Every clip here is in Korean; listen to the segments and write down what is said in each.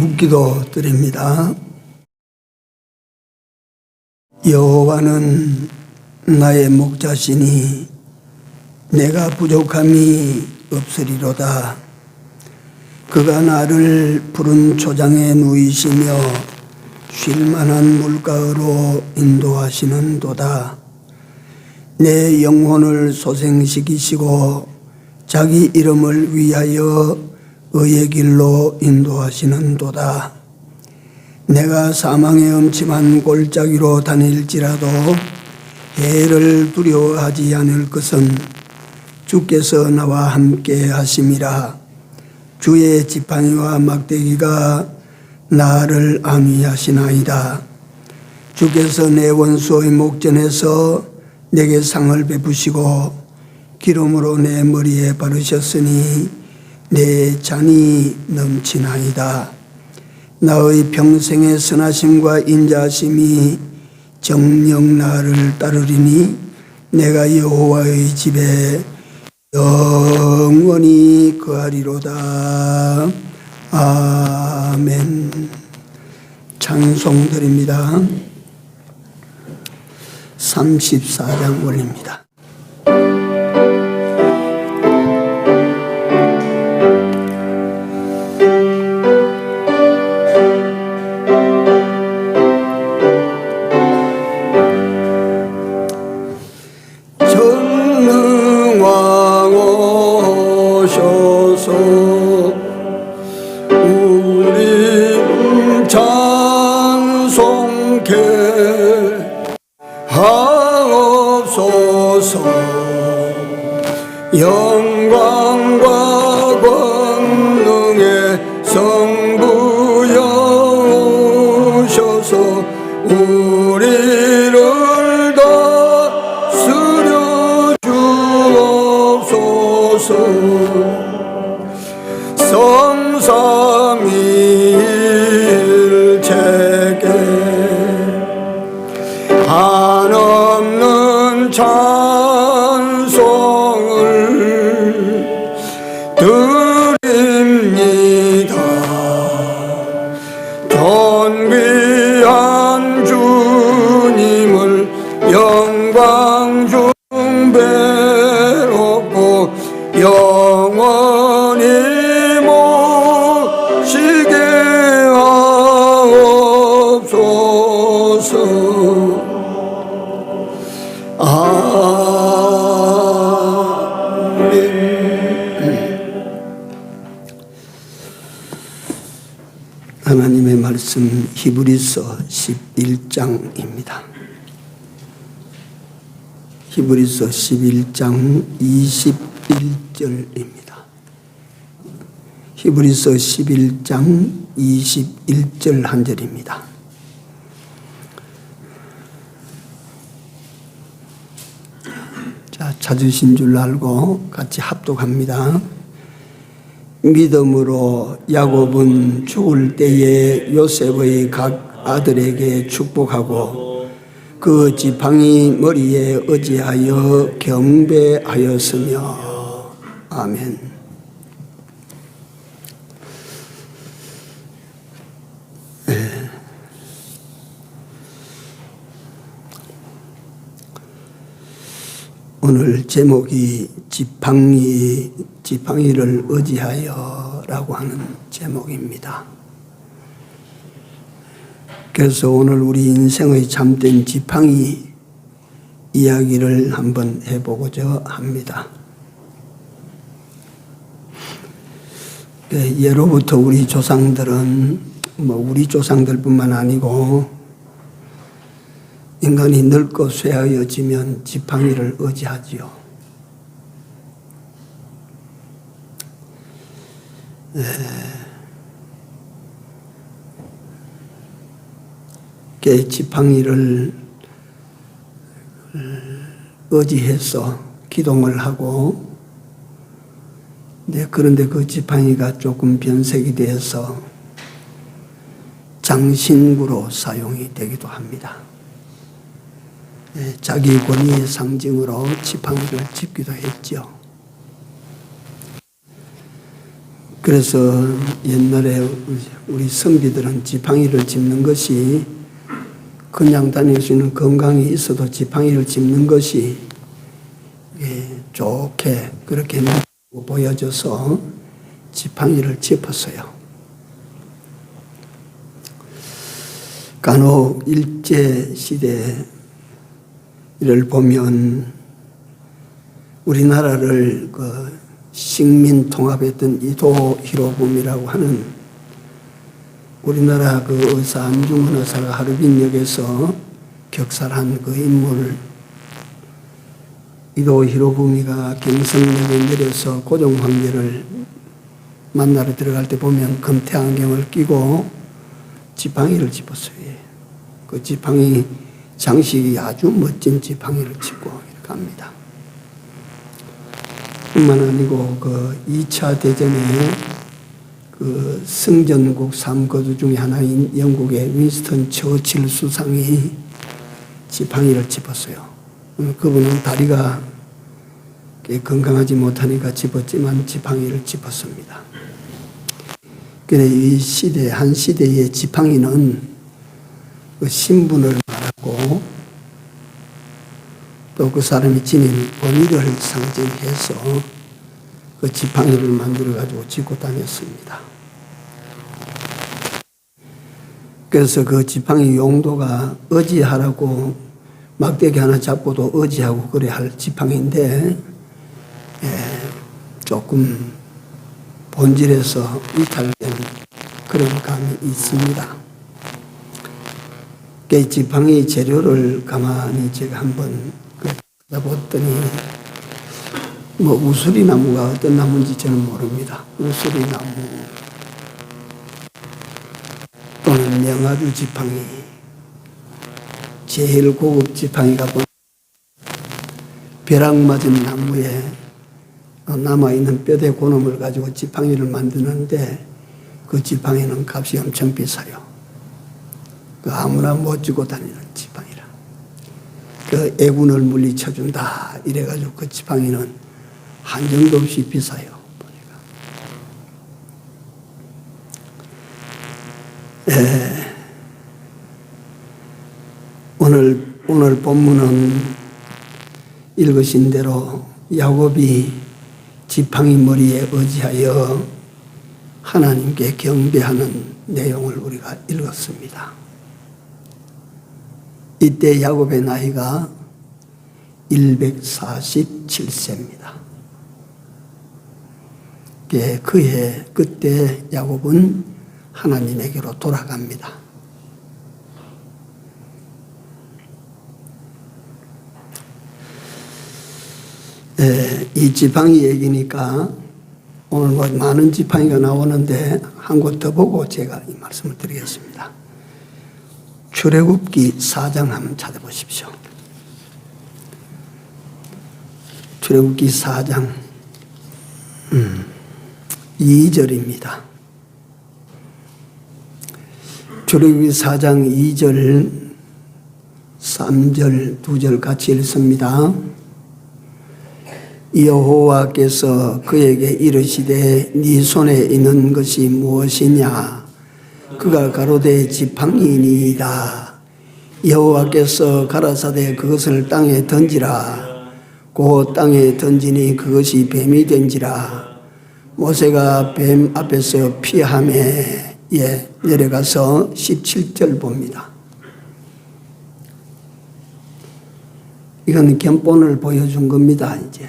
묵기도 드립니다. 여호와는 나의 목자시니 내가 부족함이 없으리로다. 그가 나를 푸른 초장에 누이시며 쉴만한 물가로 인도하시는도다. 내 영혼을 소생시키시고 자기 이름을 위하여 의의 길로 인도하시는도다. 내가 사망의 음침한 골짜기로 다닐지라도 해를 두려워하지 않을 것은 주께서 나와 함께 하심이라. 주의 지팡이와 막대기가 나를 안위하시나이다. 주께서 내 원수의 목전에서 내게 상을 베푸시고 기름으로 내 머리에 바르셨으니 내 잔이 넘치나이다. 나의 평생의 선하심과 인자하심이 정녕 나를 따르리니 내가 여호와의 집에 영원히 거하리로다. 아멘. 찬송 드립니다. 34장 올립니다. 영광과 권능의 성부여 오셔서 우리를 다스려 주옵소서. 성삼위일체계 한없는 드립니다. 존귀한 주님을 영광 중배롭고 영원히 모시게 하옵소서. 하나님의 말씀 히브리서 11장입니다. 히브리서 11장 21절입니다. 히브리서 11장 21절 한 절입니다. 자, 찾으신 줄 알고 같이 합독합니다. 믿음으로 야곱은 죽을 때에 요셉의 각 아들에게 축복하고 그 지팡이 머리에 의지하여 경배하였으며. 아멘. 오늘 제목이 지팡이를 의지하여 라고 하는 제목입니다. 그래서 오늘 우리 인생의 참된 지팡이 이야기를 한번 해보고자 합니다. 예로부터 우리 조상들은 우리 조상들뿐만 아니고 인간이 늙고 쇠하여지면 지팡이를 의지하지요. 지팡이를 의지해서 기동을 하고, 그런데 그 지팡이가 조금 변색이 되어서 장신구로 사용이 되기도 합니다. 자기 권위의 상징으로 지팡이를 짚기도 했죠. 그래서 옛날에 우리 성비들은 지팡이를 짚는 것이 그냥 다닐 수 있는 건강이 있어도 지팡이를 짚는 것이 좋게 그렇게 보여져서 지팡이를 짚었어요. 간혹 일제시대를 보면 우리나라를 식민 통합했던 이도 히로부미라고 하는 우리나라 그 의사 안중근 의사가 하루빈역에서 격살한 그 인물 이도 히로부미가 경성역에 내려서 고종 황제를 만나러 들어갈 때 보면 금태 안경을 끼고 지팡이를 짚었어요. 그 지팡이 장식이 아주 멋진 지팡이를 짚고 이렇게 합니다. 뿐만 아니고 그 2차 대전에 그 승전국 3거주 중에 하나인 영국의 윈스턴 처칠 수상이 지팡이를 짚었어요. 그분은 다리가 건강하지 못하니까 짚었지만 지팡이를 짚었습니다. 그래 이 시대 한 시대의 지팡이는 그 신분을 말하고 또 그 사람이 지닌 권위를 상징해서 그 지팡이를 만들어 가지고 짚고 다녔습니다. 그래서 그 지팡이 용도가 의지하라고 막대기 하나 잡고도 의지하고 그래 할 지팡이인데 조금 본질에서 이탈된 그런 감이 있습니다. 그 지팡이 재료를 가만히 제가 한번 찾아봤더니 뭐 우수리나무가 어떤 나무인지 저는 모릅니다. 우수리나무 또는 명아주 지팡이, 제일 고급 지팡이가 벼락 맞은 나무에 남아있는 뼈대 고놈을 가지고 지팡이를 만드는데 그 지팡이는 값이 엄청 비싸요. 그 아무나 못 쥐고 다니는 지팡이라. 그 애군을 물리쳐준다 이래가지고 그 지팡이는 한정도 없이 비싸요. 오늘 본문은 읽으신 대로 야곱이 지팡이 머리에 의지하여 하나님께 경배하는 내용을 우리가 읽었습니다. 이때 야곱의 나이가 147세입니다. 그때 야곱은 하나님에게로 돌아갑니다. 이 지팡이 얘기니까 오늘 뭐 많은 지팡이가 나오는데 한 곳 더 보고 제가 이 말씀을 드리겠습니다. 출애굽기 4장 한번 찾아보십시오. 출애굽기 4장 2절입니다. 출애굽기 4장 2절 3절 2절 같이 읽습니다. 여호와께서 그에게 이르시되 네 손에 있는 것이 무엇이냐? 그가 가로되 지팡이니이다. 여호와께서 가라사대 그것을 땅에 던지라. 곧 땅에 던지니 그것이 뱀이 된지라. 모세가 뱀 앞에서 피하매 내려가서 17절 봅니다. 이건 견본을 보여준 겁니다. 이제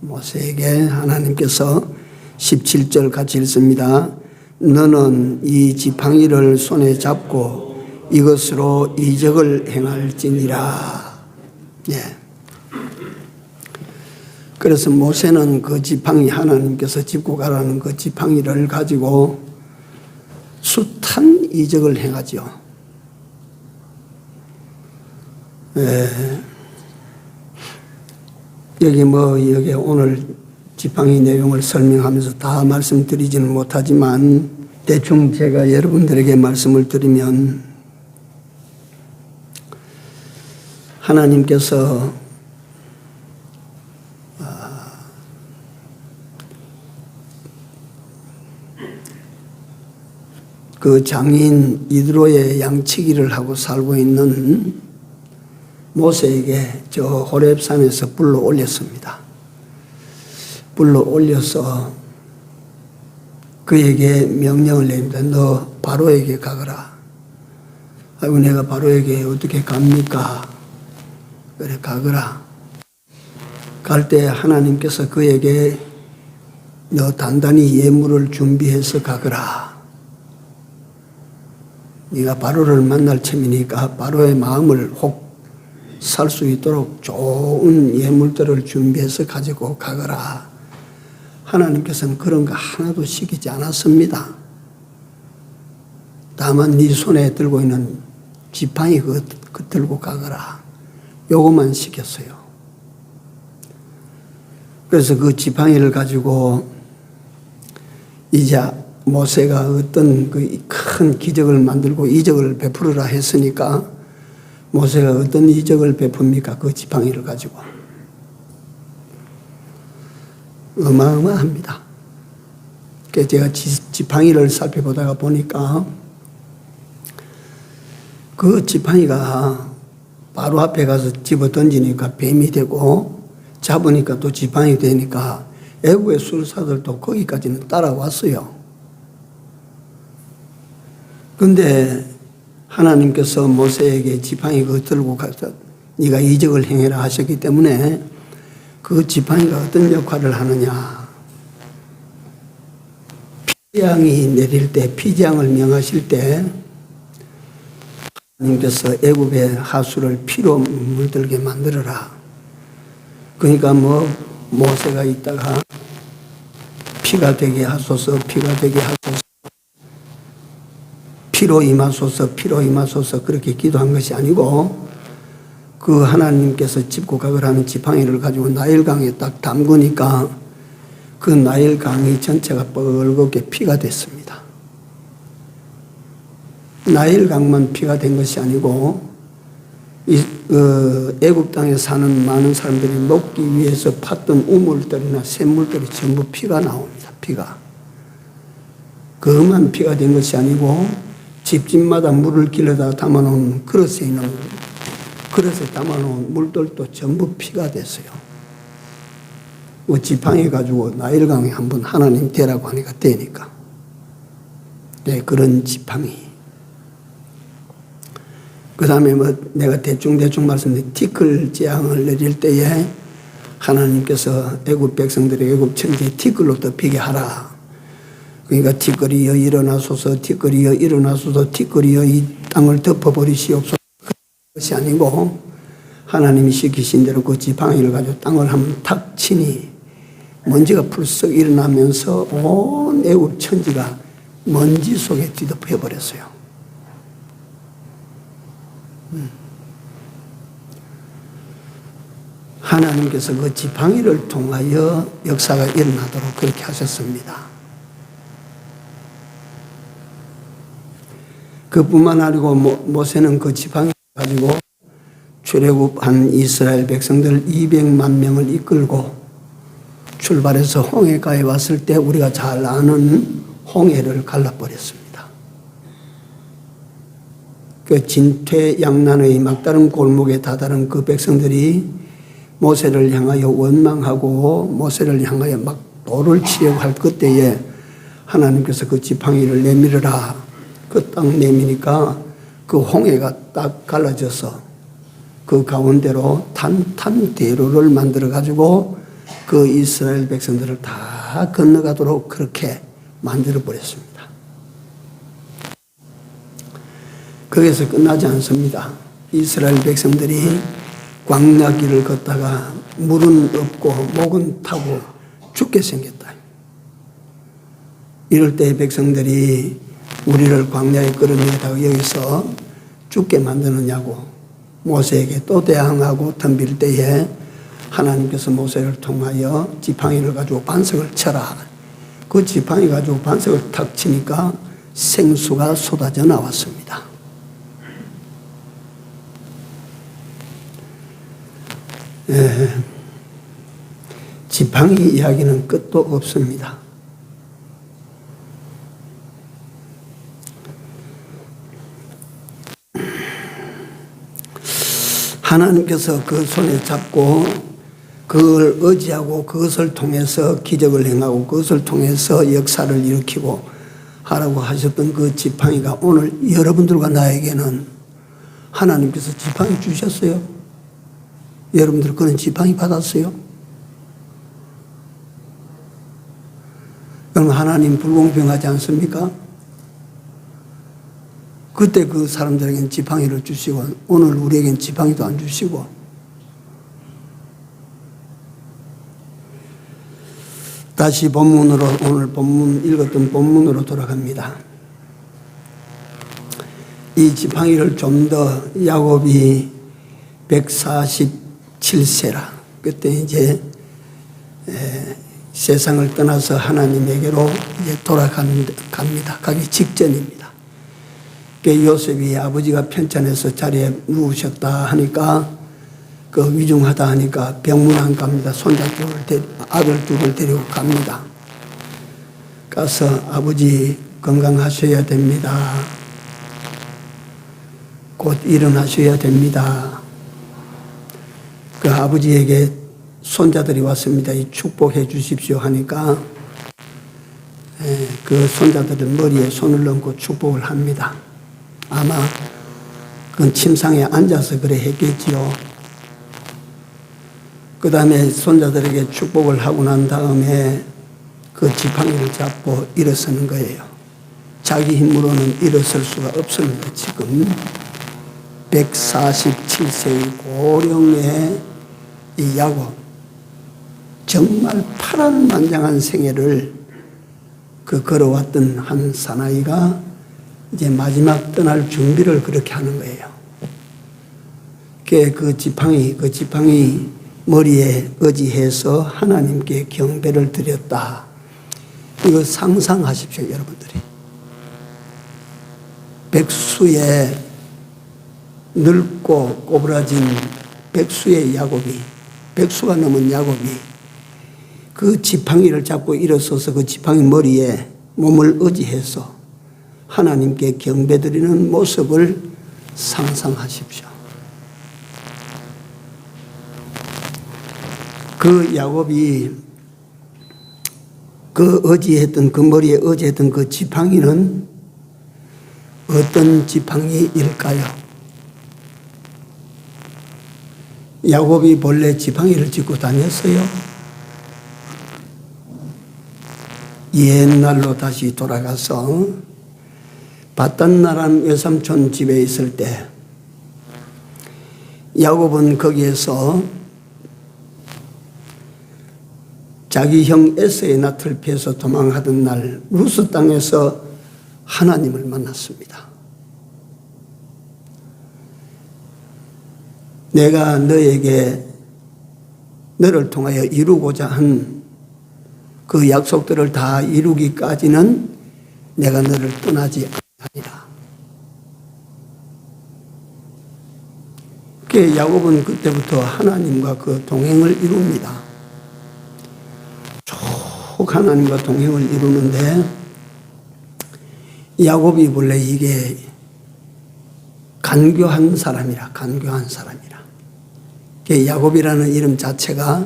모세에게 하나님께서 17절 같이 읽습니다. 너는 이 지팡이를 손에 잡고 이것으로 이적을 행할지니라. 그래서 모세는 그 지팡이 하나님께서 짚고 가라는 그 지팡이를 가지고 숱한 이적을 행하죠. 여기 오늘 지팡이 내용을 설명하면서 다 말씀드리지는 못하지만 대충 제가 여러분들에게 말씀을 드리면 하나님께서 그 장인 이드로의 양치기를 하고 살고 있는 모세에게 저 호렙산에서 불러 올렸습니다. 불러 올려서 그에게 명령을 내립니다. 너 바로에게 가거라. 아이고 내가 바로에게 어떻게 갑니까? 그래 가거라. 갈 때 하나님께서 그에게 너 단단히 예물을 준비해서 가거라. 네가 바로를 만날 참이니까 바로의 마음을 혹 살 수 있도록 좋은 예물들을 준비해서 가지고 가거라. 하나님께서는 그런 거 하나도 시키지 않았습니다. 다만 네 손에 들고 있는 지팡이 그거 들고 가거라. 요것만 시켰어요. 그래서 그 지팡이를 가지고 이제 모세가 어떤 그 큰 기적을 만들고 이적을 베풀으라 했으니까 모세가 어떤 이적을 베풉니까? 그 지팡이를 가지고. 어마어마합니다. 그래서 제가 지팡이를 살펴보다가 보니까 그 지팡이가 바로 앞에 가서 집어 던지니까 뱀이 되고 잡으니까 또 지팡이 되니까 애국의 술사들도 거기까지는 따라왔어요. 근데 하나님께서 모세에게 지팡이 그거 들고 가서 네가 이적을 행해라 하셨기 때문에 그 지팡이가 어떤 역할을 하느냐. 피재앙이 내릴 때, 피재앙을 명하실 때 하나님께서 애굽의 하수를 피로 물들게 만들어라. 그러니까 모세가 있다가 피가 되게 하소서, 피가 되게 하소서, 피로 임하소서, 피로 임하소서 그렇게 기도한 것이 아니고 그 하나님께서 짚고 가거라는 지팡이를 가지고 나일강에 딱 담그니까 그 나일강이 전체가 뻘겋게 피가 됐습니다. 나일강만 피가 된 것이 아니고 애굽 땅에 사는 많은 사람들이 먹기 위해서 팠던 우물들이나 샘물들이 전부 피가 나옵니다. 피가. 그만 피가 된 것이 아니고 집집마다 물을 길러다 담아놓은 그릇에 있는 그릇에 담아놓은 물들도 전부 피가 됐어요. 그 지팡이 가지고 나일강에 한번 하나님 되라고 하니까 되니까. 네, 그런 지팡이. 그 다음에 내가 대충 말씀드린 티끌 재앙을 내릴 때에 하나님께서 애굽 백성들의 애굽 천지에 티끌로 덮이게 하라. 그러니까 티끌이여 일어나소서, 티끌이여 일어나소서, 티끌이여 이 땅을 덮어버리시옵소서. 그것이 아니고 하나님이 시키신 대로 그 지팡이를 가지고 땅을 한번 탁 치니 먼지가 풀썩 일어나면서 온 애굽 천지가 먼지 속에 뒤덮여 버렸어요. 하나님께서 그 지팡이를 통하여 역사가 일어나도록 그렇게 하셨습니다. 그뿐만 아니고 모세는 그 지팡이를 가지고 출애굽한 이스라엘 백성들 200만 명을 이끌고 출발해서 홍해가에 왔을 때 우리가 잘 아는 홍해를 갈라버렸습니다. 그 진퇴양난의 막다른 골목에 다다른 그 백성들이 모세를 향하여 원망하고 모세를 향하여 막 돌을 치려고 할 그때에 하나님께서 그 지팡이를 내밀어라. 그 딱 내미니까 그 홍해가 딱 갈라져서 그 가운데로 탄탄대로를 만들어 가지고 그 이스라엘 백성들을 다 건너가도록 그렇게 만들어 버렸습니다. 거기서 끝나지 않습니다. 이스라엘 백성들이 광야길을 걷다가 물은 없고 목은 타고 죽게 생겼다. 이럴 때 백성들이 우리를 광야에 끌어내다가 여기서 죽게 만드느냐고 모세에게 또 대항하고 덤빌 때에 하나님께서 모세를 통하여 지팡이를 가지고 반석을 쳐라. 그 지팡이 가지고 반석을 탁 치니까 생수가 쏟아져 나왔습니다. 지팡이 이야기는 끝도 없습니다. 하나님께서 그 손에 잡고 그걸 의지하고 그것을 통해서 기적을 행하고 그것을 통해서 역사를 일으키고 하라고 하셨던 그 지팡이가 오늘 여러분들과 나에게는 하나님께서 지팡이 주셨어요. 여러분들 그런 지팡이 받았어요? 그럼 하나님 불공평하지 않습니까? 그때 그 사람들에게는 지팡이를 주시고 오늘 우리에게는 지팡이도 안 주시고. 다시 본문으로, 오늘 읽었던 본문으로 돌아갑니다. 이 지팡이를 좀 더 야곱이 147세라. 그때 이제 세상을 떠나서 하나님에게로 이제 돌아갑니다. 가기 직전입니다. 요셉이 아버지가 편찮아서 자리에 누우셨다 하니까 그 위중하다 하니까 병문안 갑니다. 아들 둘을 데리고 갑니다. 가서 아버지 건강하셔야 됩니다. 곧 일어나셔야 됩니다. 그 아버지에게 손자들이 왔습니다. 이 축복해 주십시오 하니까 그 손자들은 머리에 손을 얹고 축복을 합니다. 아마 그건 침상에 앉아서 그래 했겠지요. 그 다음에 손자들에게 축복을 하고 난 다음에 그 지팡이를 잡고 일어서는 거예요. 자기 힘으로는 일어설 수가 없습니다. 지금 147세의 고령의 이 야곱, 정말 파란만장한 생애를 걸어왔던 한 사나이가 이제 마지막 떠날 준비를 그렇게 하는 거예요. 그 지팡이 머리에 의지해서 하나님께 경배를 드렸다. 이거 상상하십시오, 여러분들이. 백수의 늙고 꼬부라진 백수의 야곱이, 백수가 넘은 야곱이 그 지팡이를 잡고 일어서서 그 지팡이 머리에 몸을 의지해서 하나님께 경배드리는 모습을 상상하십시오. 그 야곱이 그 머리에 의지했던 그 지팡이는 어떤 지팡이일까요? 야곱이 본래 지팡이를 짚고 다녔어요? 옛날로 다시 돌아가서 밧단나란 외삼촌 집에 있을 때 야곱은 거기에서 자기 형 에서의 낯을 피해서 도망하던 날 루스 땅에서 하나님을 만났습니다. 내가 너를 통하여 이루고자 한 그 약속들을 다 이루기까지는 내가 너를 떠나지 아니하리라. 야곱은 그때부터 하나님과 그 동행을 이룹니다. 쭉 하나님과 동행을 이루는데 야곱이 본래 이게 간교한 사람이라. 야곱이라는 이름 자체가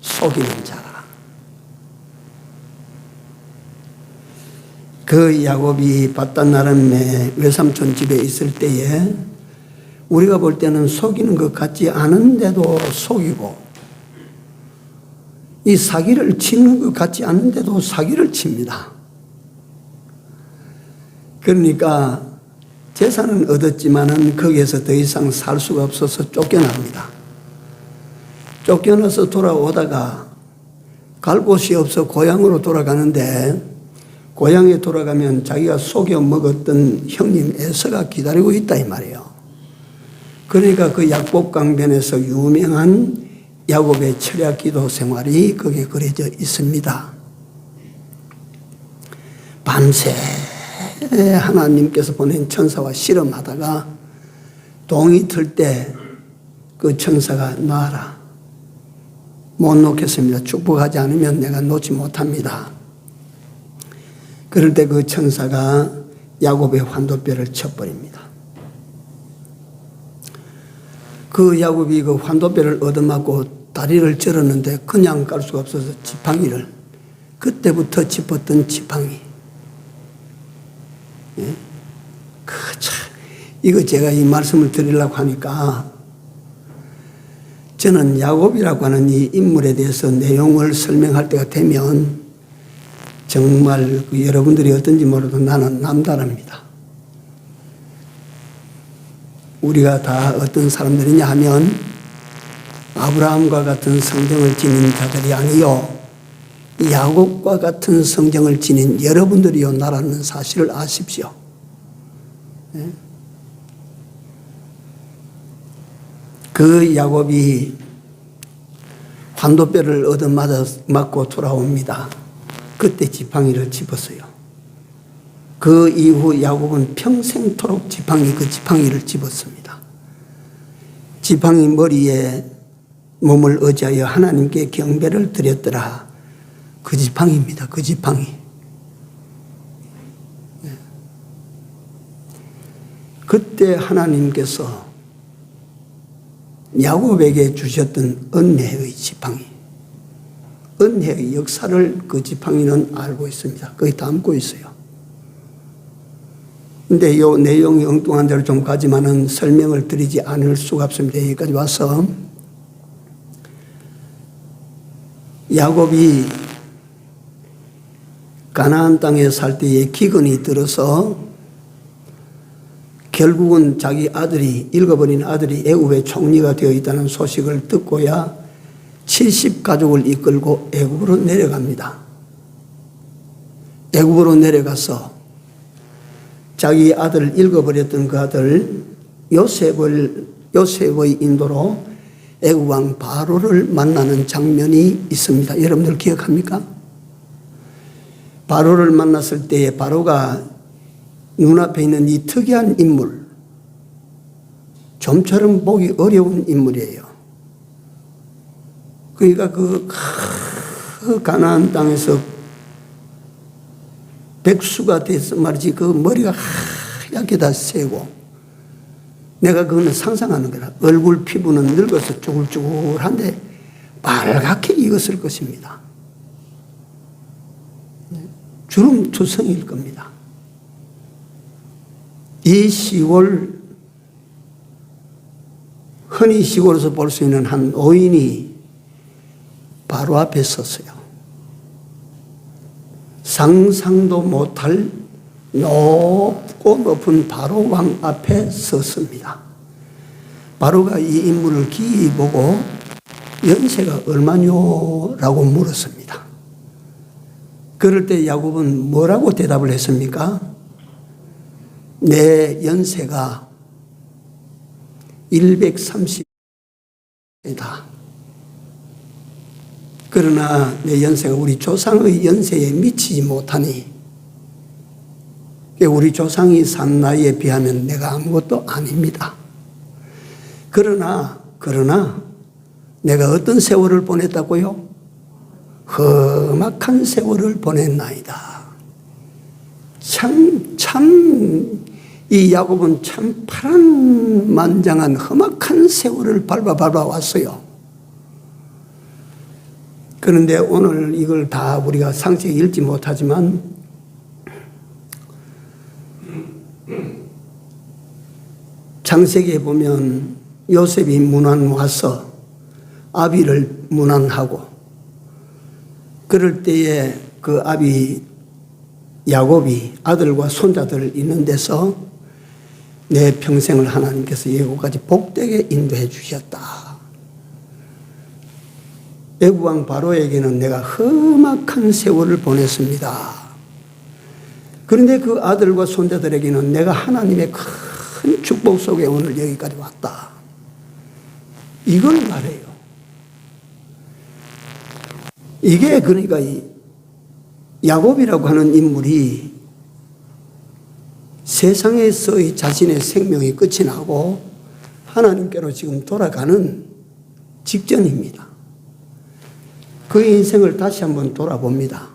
속이는 자라. 그 야곱이 밧단나람의 외삼촌 집에 있을 때에 우리가 볼 때는 속이는 것 같지 않은데도 속이고 이 사기를 치는 것 같지 않은데도 사기를 칩니다. 그러니까 재산은 얻었지만은 거기에서 더 이상 살 수가 없어서 쫓겨납니다. 쫓겨나서 돌아오다가 갈 곳이 없어 고향으로 돌아가는데 고향에 돌아가면 자기가 속여 먹었던 형님 에서가 기다리고 있다 이 말이에요. 그러니까 그 약복강변에서 유명한 야곱의 철야 기도 생활이 거기에 그려져 있습니다. 밤새 하나님께서 보낸 천사와 씨름하다가 동이 틀 때 그 천사가 놔라. 못 놓겠습니다. 축복하지 않으면 내가 놓지 못합니다. 그럴 때 그 천사가 야곱의 환도뼈를 쳐버립니다. 그 야곱이 그 환도뼈를 얻어맞고 다리를 절었는데 그냥 깔 수가 없어서 지팡이를, 그때부터 짚었던 지팡이. 예? 이거 제가 이 말씀을 드리려고 하니까 저는 야곱이라고 하는 이 인물에 대해서 내용을 설명할 때가 되면 정말 여러분들이 어떤지 몰라도 나는 남다릅니다. 우리가 다 어떤 사람들이냐 하면 아브라함과 같은 성정을 지닌 자들이 아니요 야곱과 같은 성정을 지닌 여러분들이요 나라는 사실을 아십시오. 네? 그 야곱이 환도뼈를 얻어맞고 돌아옵니다. 그때 지팡이를 집었어요. 그 이후 야곱은 평생토록 그 지팡이를 집었습니다. 지팡이 머리에 몸을 의지하여 하나님께 경배를 드렸더라. 그 지팡이입니다. 그 지팡이. 그때 하나님께서 야곱에게 주셨던 은혜의 지팡이, 은혜의 역사를 그 지팡이는 알고 있습니다. 거기 담고 있어요. 근데 이 내용이 엉뚱한 대로 좀 가지만은 설명을 드리지 않을 수가 없습니다. 여기까지 와서 야곱이 가나안 땅에 살 때에 기근이 들어서 결국은 자기 아들이, 잃어버린 아들이 애굽의 총리가 되어 있다는 소식을 듣고야 70가족을 이끌고 애굽으로 내려갑니다. 애굽으로 내려가서 자기 아들을 잃어버렸던 그 아들 요셉의 인도로 애굽 왕 바로를 만나는 장면이 있습니다. 여러분들 기억합니까? 바로를 만났을 때에 바로가 눈앞에 있는 이 특이한 인물, 좀처럼 보기 어려운 인물이에요. 그러니까 그 가나안 땅에서 백수가 돼서 말이지 그 머리가 하얗게 다 새고, 내가 그거는 상상하는 거라. 얼굴 피부는 늙어서 쭈글쭈글한데 빨갛게 익었을 것입니다. 주름투성일 겁니다. 이 시골, 흔히 시골에서 볼 수 있는 한 노인이 바로 앞에 섰어요. 상상도 못할 높고 높은 바로 왕 앞에 섰습니다. 바로가 이 인물을 기이 보고 연세가 얼마뇨? 라고 물었습니다. 그럴 때 야곱은 뭐라고 대답을 했습니까? 내 연세가 130이다. 그러나 내 연세가 우리 조상의 연세에 미치지 못하니 우리 조상이 산 나이에 비하면 내가 아무것도 아닙니다. 그러나 내가 어떤 세월을 보냈다고요? 험악한 세월을 보냈나이다. 이 야곱은 참 파란만장한 험악한 세월을 밟아 왔어요. 그런데 오늘 이걸 다 우리가 상세히 읽지 못하지만 창세기에 보면 요셉이 문안 와서 아비를 문안하고, 그럴 때에 그 아비 야곱이 아들과 손자들 있는 데서 내 평생을 하나님께서 예고까지 복되게 인도해 주셨다. 애굽 왕 바로에게는 내가 험악한 세월을 보냈습니다. 그런데 그 아들과 손자들에게는 내가 하나님의 큰 축복 속에 오늘 여기까지 왔다. 이걸 말해요. 이게 그러니까 이 야곱이라고 하는 인물이 세상에서의 자신의 생명이 끝이 나고 하나님께로 지금 돌아가는 직전입니다. 그 인생을 다시 한번 돌아봅니다.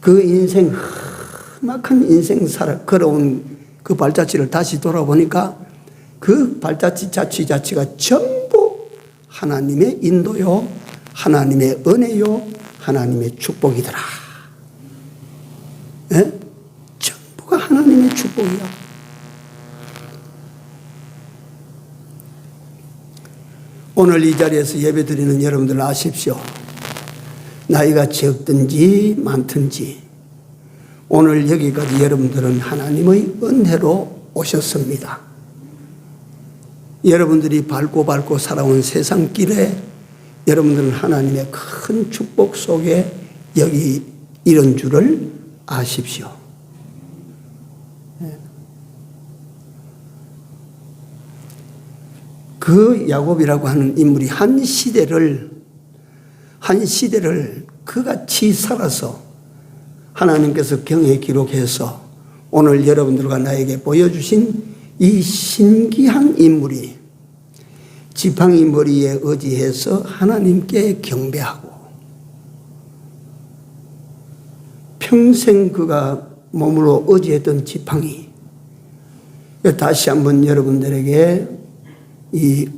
그 인생, 험악한 인생 걸어온 그 발자취를 다시 돌아보니까 그 발자취 자취자취가 전부 하나님의 인도요, 하나님의 은혜요, 하나님의 축복이더라. 예? 전부가 하나님의 축복이야. 오늘 이 자리에서 예배드리는 여러분들 아십시오. 나이가 적든지 많든지 오늘 여기까지 여러분들은 하나님의 은혜로 오셨습니다. 여러분들이 밟고 살아온 세상 길에 여러분들은 하나님의 큰 축복 속에 여기 이런 줄을 아십시오. 그 야곱이라고 하는 인물이 한 시대를 그같이 살아서 하나님께서 경에 기록해서 오늘 여러분들과 나에게 보여주신 이 신기한 인물이 지팡이 머리에 의지해서 하나님께 경배하고 평생 그가 몸으로 의지했던 지팡이, 다시 한번 여러분들에게 이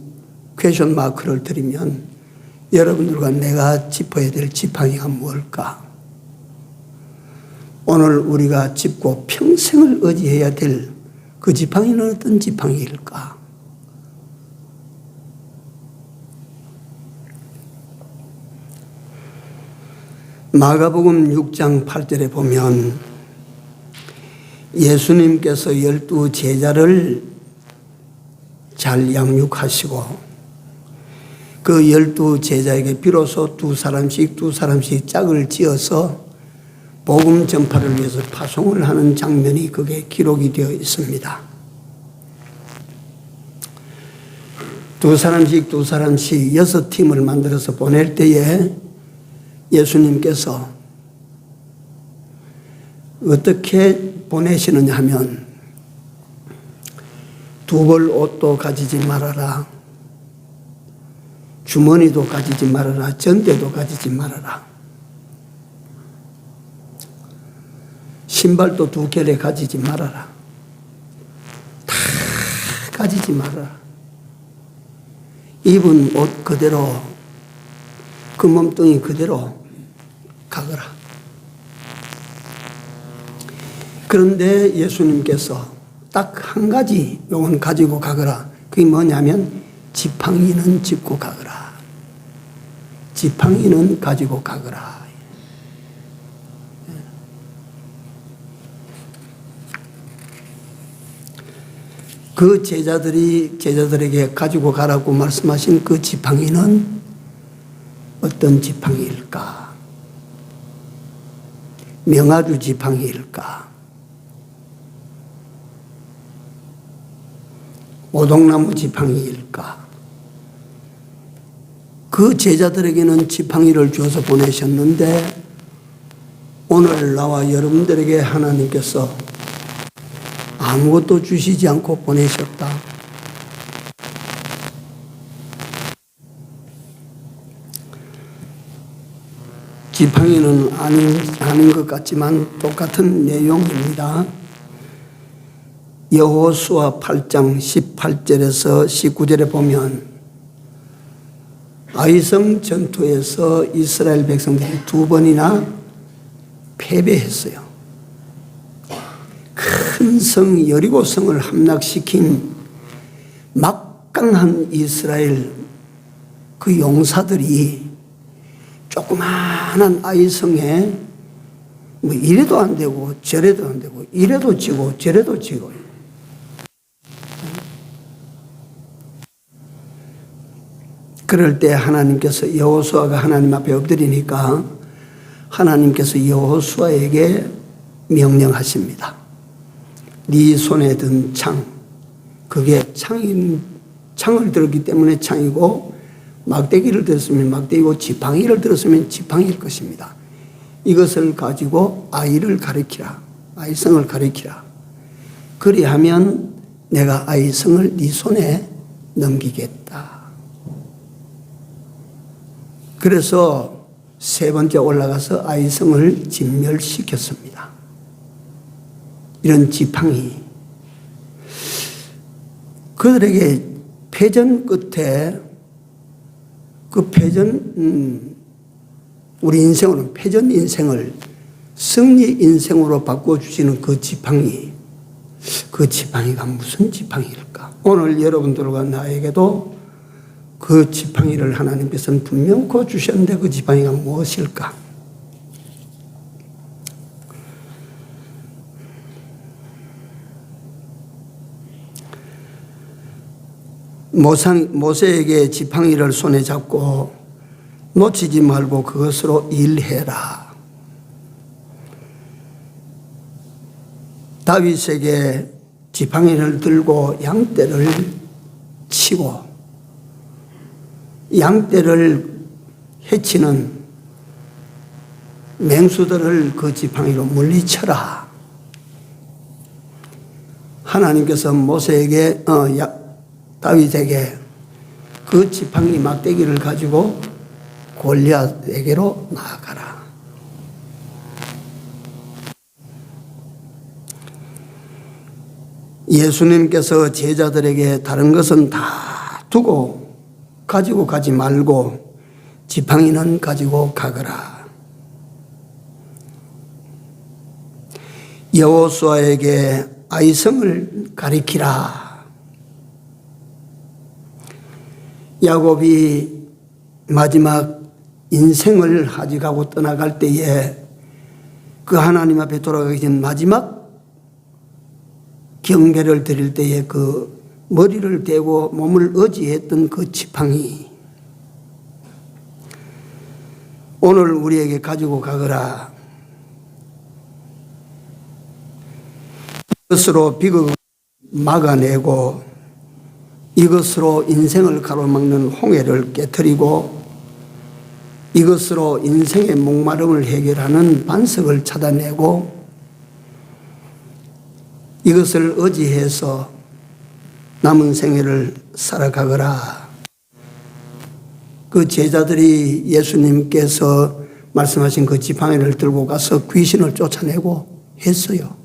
퀘션 마크를 드리면 여러분들과 내가 짚어야 될 지팡이가 뭘까? 오늘 우리가 짚고 평생을 의지해야 될 그 지팡이는 어떤 지팡이일까? 마가복음 6장 8절에 보면 예수님께서 12 제자를 잘 양육하시고 그 12 제자에게 비로소 두 사람씩 짝을 지어서 복음 전파를 위해서 파송을 하는 장면이 그게 기록이 되어 있습니다. 두 사람씩 6팀을 만들어서 보낼 때에 예수님께서 어떻게 보내시느냐 하면 두 벌 옷도 가지지 말아라, 주머니도 가지지 말아라, 전대도 가지지 말아라, 신발도 2켤레 가지지 말아라, 다 가지지 말아라. 입은 옷 그대로 그 몸뚱이 그대로 가거라. 그런데 예수님께서 딱 한 가지 요건 가지고 가거라. 그게 뭐냐면 지팡이는 짚고 가거라. 지팡이는 가지고 가거라. 그 제자들에게 가지고 가라고 말씀하신 그 지팡이는 어떤 지팡이일까? 명아주 지팡이일까? 오동나무 지팡이일까? 그 제자들에게는 지팡이를 주어서 보내셨는데 오늘 나와 여러분들에게 하나님께서 아무것도 주시지 않고 보내셨다. 지팡이는 아닌 것 같지만 똑같은 내용입니다. 여호수아 8장 18절에서 19절에 보면 아이성 전투에서 이스라엘 백성들이 2번이나 패배했어요. 큰 성 여리고성을 함락시킨 막강한 이스라엘 그 용사들이 조그마한 아이성에 뭐 이래도 안 되고 저래도 안 되고 이래도 지고 저래도 지고 그럴 때 하나님께서 여호수아가 하나님 앞에 엎드리니까 하나님께서 여호수아에게 명령하십니다. 네 손에 든 창, 그게 창을 들었기 때문에 창이고 막대기를 들었으면 막대기고 지팡이를 들었으면 지팡이일 것입니다. 이것을 가지고 아이를 가리키라. 아이성을 가리키라. 그리하면 내가 아이성을 네 손에 넘기겠다. 그래서 3번째 올라가서 아이성을 진멸시켰습니다. 이런 지팡이. 그들에게 패전 끝에 그 패전, 우리 인생으로는 패전 인생을 승리 인생으로 바꿔주시는 그 지팡이가 무슨 지팡이일까? 오늘 여러분들과 나에게도 그 지팡이를 하나님께서는 분명코 주셨는데 그 지팡이가 무엇일까? 모세에게 지팡이를 손에 잡고 놓치지 말고 그것으로 일해라. 다윗에게 지팡이를 들고 양떼를 치고 양떼를 해치는 맹수들을 그 지팡이로 물리쳐라. 하나님께서 모세에게 다윗에게 그 지팡이 막대기를 가지고 골리앗에게로 나아가라. 예수님께서 제자들에게 다른 것은 다 두고 가지고 가지 말고 지팡이는 가지고 가거라. 여호수아에게 아이성을 가리키라. 야곱이 마지막 인생을 하직하고 떠나갈 때에 그 하나님 앞에 돌아가기 전 마지막 경배를 드릴 때에 그 머리를 대고 몸을 의지했던 그 지팡이, 오늘 우리에게 가지고 가거라. 이것으로 비극을 막아내고 이것으로 인생을 가로막는 홍해를 깨트리고 이것으로 인생의 목마름을 해결하는 반석을 찾아내고 이것을 의지해서 남은 생애를 살아가거라. 그 제자들이 예수님께서 말씀하신 그 지팡이를 들고 가서 귀신을 쫓아내고 했어요.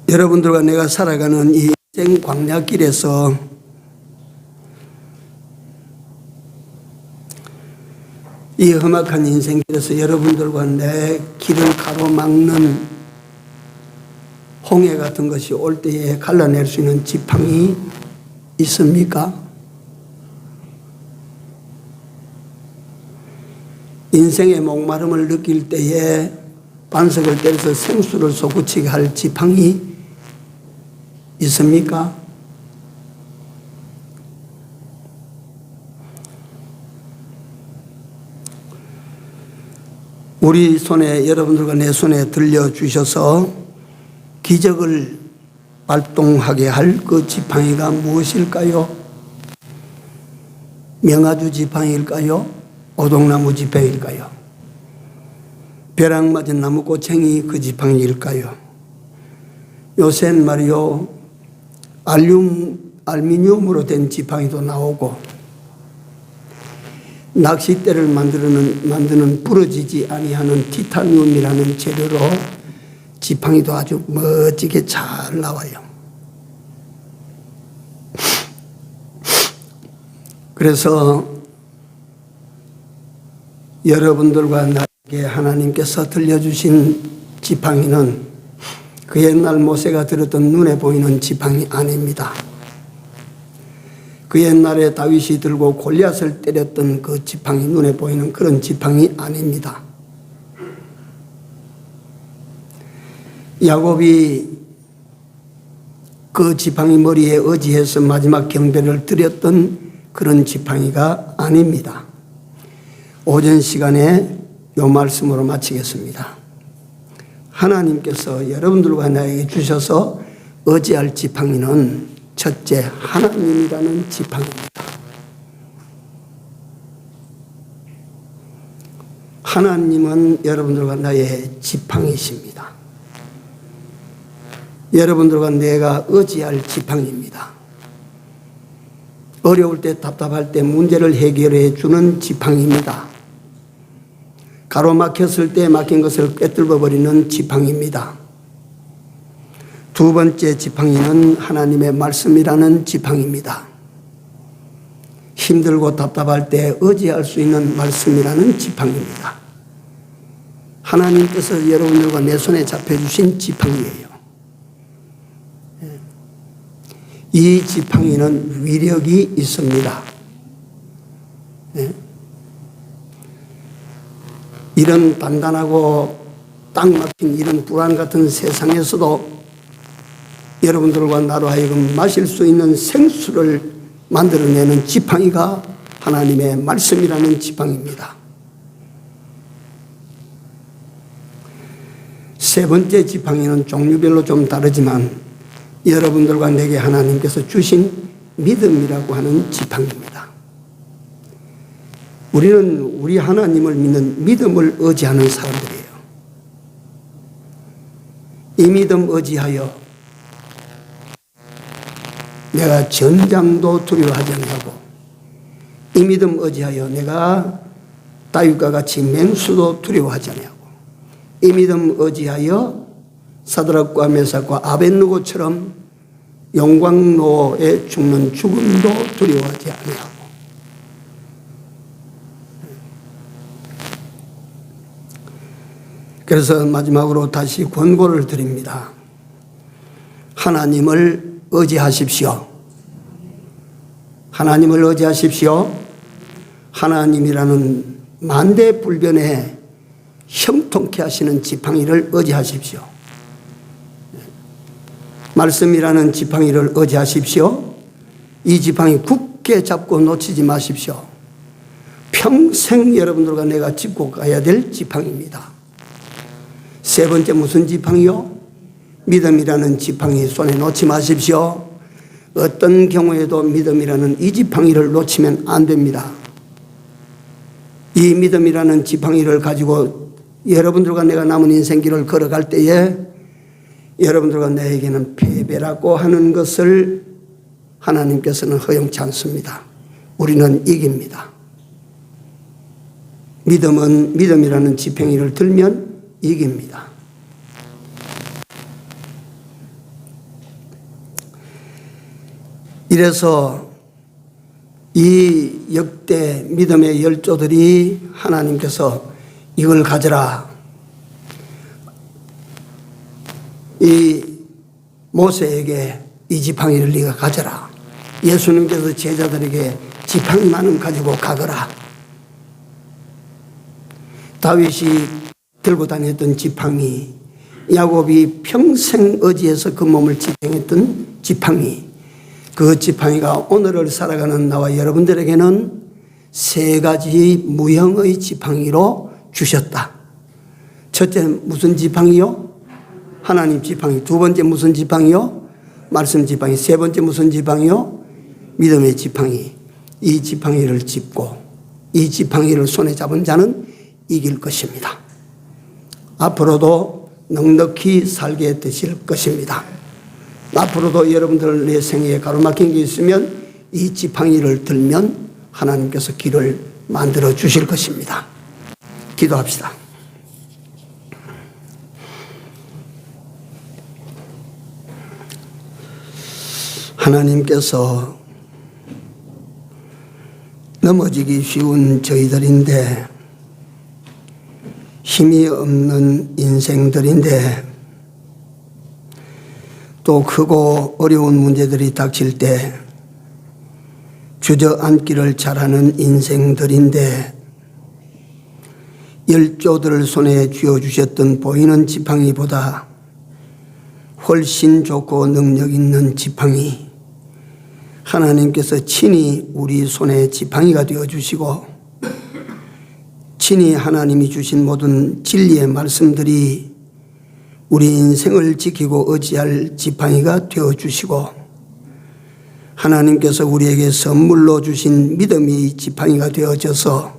여러분들과 내가 살아가는 이 인생 광야길에서 이 험악한 인생길에서 여러분들과 내 길을 가로막는 홍해 같은 것이 올 때에 갈라낼 수 있는 지팡이 있습니까? 인생의 목마름을 느낄 때에 반석을 때려서 생수를 솟구치게 할 지팡이 있습니까? 우리 손에, 여러분들과 내 손에 들려주셔서 기적을 발동하게 할 그 지팡이가 무엇일까요? 명아주 지팡이일까요? 오동나무 지팡이일까요? 벼락 맞은 나무꼬챙이 그 지팡이일까요? 요새는 말이요, 알루미늄으로 된 지팡이도 나오고 낚싯대를 만드는 부러지지 아니하는 티타늄이라는 재료로 지팡이도 아주 멋지게 잘 나와요. 그래서 여러분들과 나에게 하나님께서 들려주신 지팡이는 그 옛날 모세가 들었던 눈에 보이는 지팡이 아닙니다. 그 옛날에 다윗이 들고 골리앗을 때렸던 그 지팡이, 눈에 보이는 그런 지팡이 아닙니다. 야곱이 그 지팡이 머리에 의지해서 마지막 경배를 드렸던 그런 지팡이가 아닙니다. 오전 시간에 이 말씀으로 마치겠습니다. 하나님께서 여러분들과 나에게 주셔서 의지할 지팡이는 첫째, 하나님이라는 지팡이입니다. 하나님은 여러분들과 나의 지팡이십니다. 여러분들과 내가 의지할 지팡이입니다. 어려울 때, 답답할 때 문제를 해결해 주는 지팡이입니다. 가로막혔을 때 막힌 것을 꿰뚫어 버리는 지팡이입니다. 두 번째 지팡이는 하나님의 말씀이라는 지팡이입니다. 힘들고 답답할 때 의지할 수 있는 말씀이라는 지팡이입니다. 하나님께서 여러분들과 내 손에 잡혀주신 지팡이예요. 이 지팡이는 위력이 있습니다. 이런 단단하고 딱 막힌 이런 불안 같은 세상에서도 여러분들과 나로 하여금 마실 수 있는 생수를 만들어내는 지팡이가 하나님의 말씀이라는 지팡이입니다. 세 번째 지팡이는 종류별로 좀 다르지만 여러분들과 내게 하나님께서 주신 믿음이라고 하는 지팡이입니다. 우리는 우리 하나님을 믿는 믿음을 의지하는 사람들이에요. 이 믿음 의지하여 내가 전장도 두려워하지 않냐고, 이 믿음 의지하여 내가 다윗과 같이 맹수도 두려워하지 않냐고, 이 믿음 의지하여 사드락과 메삭과 아벳느고처럼 용광로에 죽는 죽음도 두려워하지 않냐고. 그래서 마지막으로 다시 권고를 드립니다. 하나님을 의지하십시오. 하나님을 의지하십시오. 하나님이라는 만대불변에 형통케 하시는 지팡이를 의지하십시오. 말씀이라는 지팡이를 의지하십시오. 이 지팡이 굳게 잡고 놓치지 마십시오. 평생 여러분들과 내가 짚고 가야 될 지팡이입니다. 세 번째 무슨 지팡이요? 믿음이라는 지팡이 손에 놓지 마십시오. 어떤 경우에도 믿음이라는 이 지팡이를 놓치면 안 됩니다. 이 믿음이라는 지팡이를 가지고 여러분들과 내가 남은 인생길을 걸어갈 때에 여러분들과 나에게는 패배라고 하는 것을 하나님께서는 허용치 않습니다. 우리는 이깁니다. 믿음은 믿음이라는 지팡이를 들면 이깁니다. 이래서 이 역대 믿음의 열조들이 하나님께서 이걸 가져라, 이 모세에게 이 지팡이를 네가 가져라, 예수님께서 제자들에게 지팡이만은 가지고 가거라, 다윗이 들고 다녔던 지팡이, 야곱이 평생 의지해서 그 몸을 지탱했던 지팡이, 그 지팡이가 오늘을 살아가는 나와 여러분들에게는 세 가지 무형의 지팡이로 주셨다. 첫째 무슨 지팡이요? 하나님 지팡이. 두 번째 무슨 지팡이요? 말씀 지팡이. 세 번째 무슨 지팡이요? 믿음의 지팡이. 이 지팡이를 짚고 이 지팡이를 손에 잡은 자는 이길 것입니다. 앞으로도 넉넉히 살게 되실 것입니다. 앞으로도 여러분들 내 생애에 가로막힌 게 있으면 이 지팡이를 들면 하나님께서 길을 만들어 주실 것입니다. 기도합시다. 하나님께서 넘어지기 쉬운 저희들인데, 힘이 없는 인생들인데, 또 크고 어려운 문제들이 닥칠 때 주저앉기를 잘하는 인생들인데, 열조들을 손에 쥐어주셨던 보이는 지팡이보다 훨씬 좋고 능력 있는 지팡이, 하나님께서 친히 우리 손에 지팡이가 되어주시고 친히 하나님이 주신 모든 진리의 말씀들이 우리 인생을 지키고 의지할 지팡이가 되어주시고, 하나님께서 우리에게 선물로 주신 믿음이 지팡이가 되어져서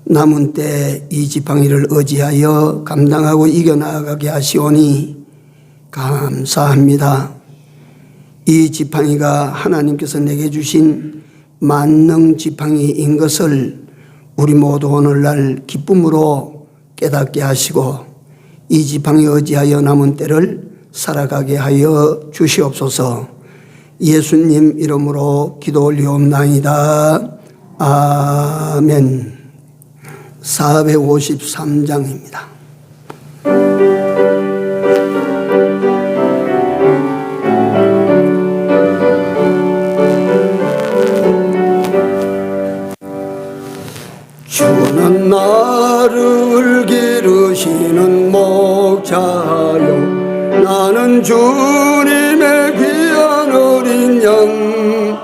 남은 때 이 지팡이를 의지하여 감당하고 이겨나가게 하시오니 감사합니다. 이 지팡이가 하나님께서 내게 주신 만능 지팡이인 것을 우리 모두 오늘날 기쁨으로 깨닫게 하시고, 이 지팡이 의지하여 남은 때를 살아가게 하여 주시옵소서. 예수님 이름으로 기도 올리옵나이다. 아멘. 453장입니다. 주는 나를 기르시는 목자요, 나는 주님의 귀한 어린 양.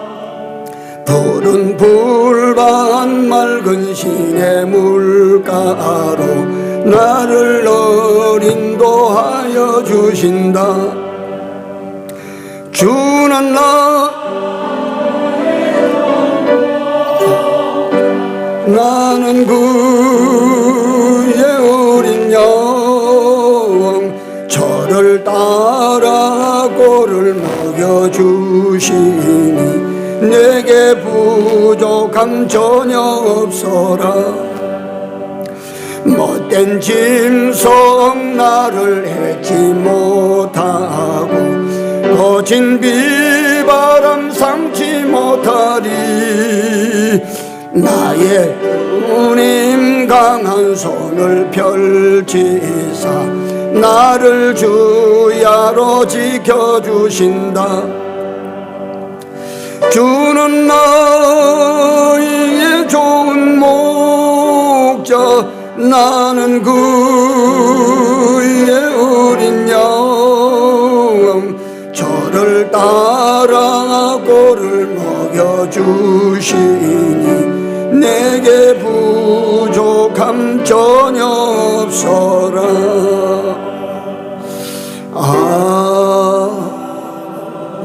푸른 풀밭 맑은 시내 물가로 나를 인도하여 주신다. 주는 나는 그의 어린 양. 저를 따라 꼴을 먹여주시니 내게 부족함 전혀 없어라. 못된 짐승 나를 해치 못하고 거친 비바람 상치 못하리. 나의 주님 강한 손을 펼치사 나를 주야로 지켜주신다. 주는 나에게 좋은 목자, 나는 그의 어린 양. 저를 따라 꼴을 먹여주시니 내게 부족함 전혀 없어라.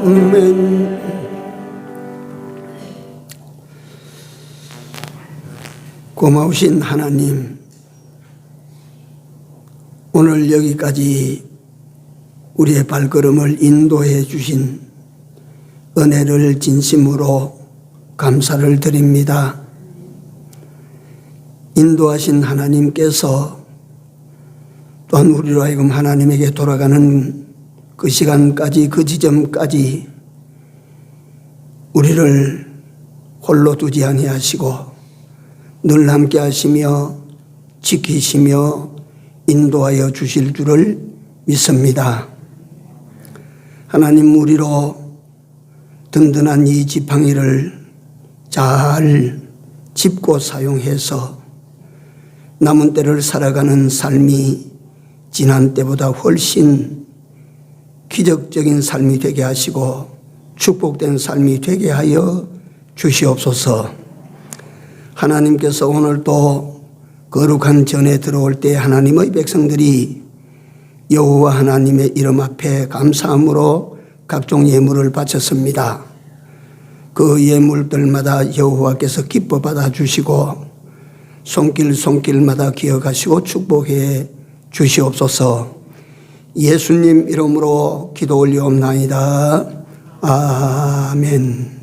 아멘. 고마우신 하나님, 오늘 여기까지 우리의 발걸음을 인도해 주신 은혜를 진심으로 감사를 드립니다. 인도하신 하나님께서 또한 우리로 하여금 하나님에게 돌아가는 그 시간까지, 그 지점까지 우리를 홀로 두지 아니하시고 늘 함께 하시며 지키시며 인도하여 주실 줄을 믿습니다. 하나님, 우리로 든든한 이 지팡이를 잘 짚고 사용해서 남은 때를 살아가는 삶이 지난 때보다 훨씬 기적적인 삶이 되게 하시고 축복된 삶이 되게 하여 주시옵소서. 하나님께서 오늘 또 거룩한 전에 들어올 때 하나님의 백성들이 여호와 하나님의 이름 앞에 감사함으로 각종 예물을 바쳤습니다. 그 예물들마다 여호와께서 기뻐 받아주시고 손길마다 기억하시고 축복해 주시옵소서. 예수님 이름으로 기도 올리옵나이다. 아멘.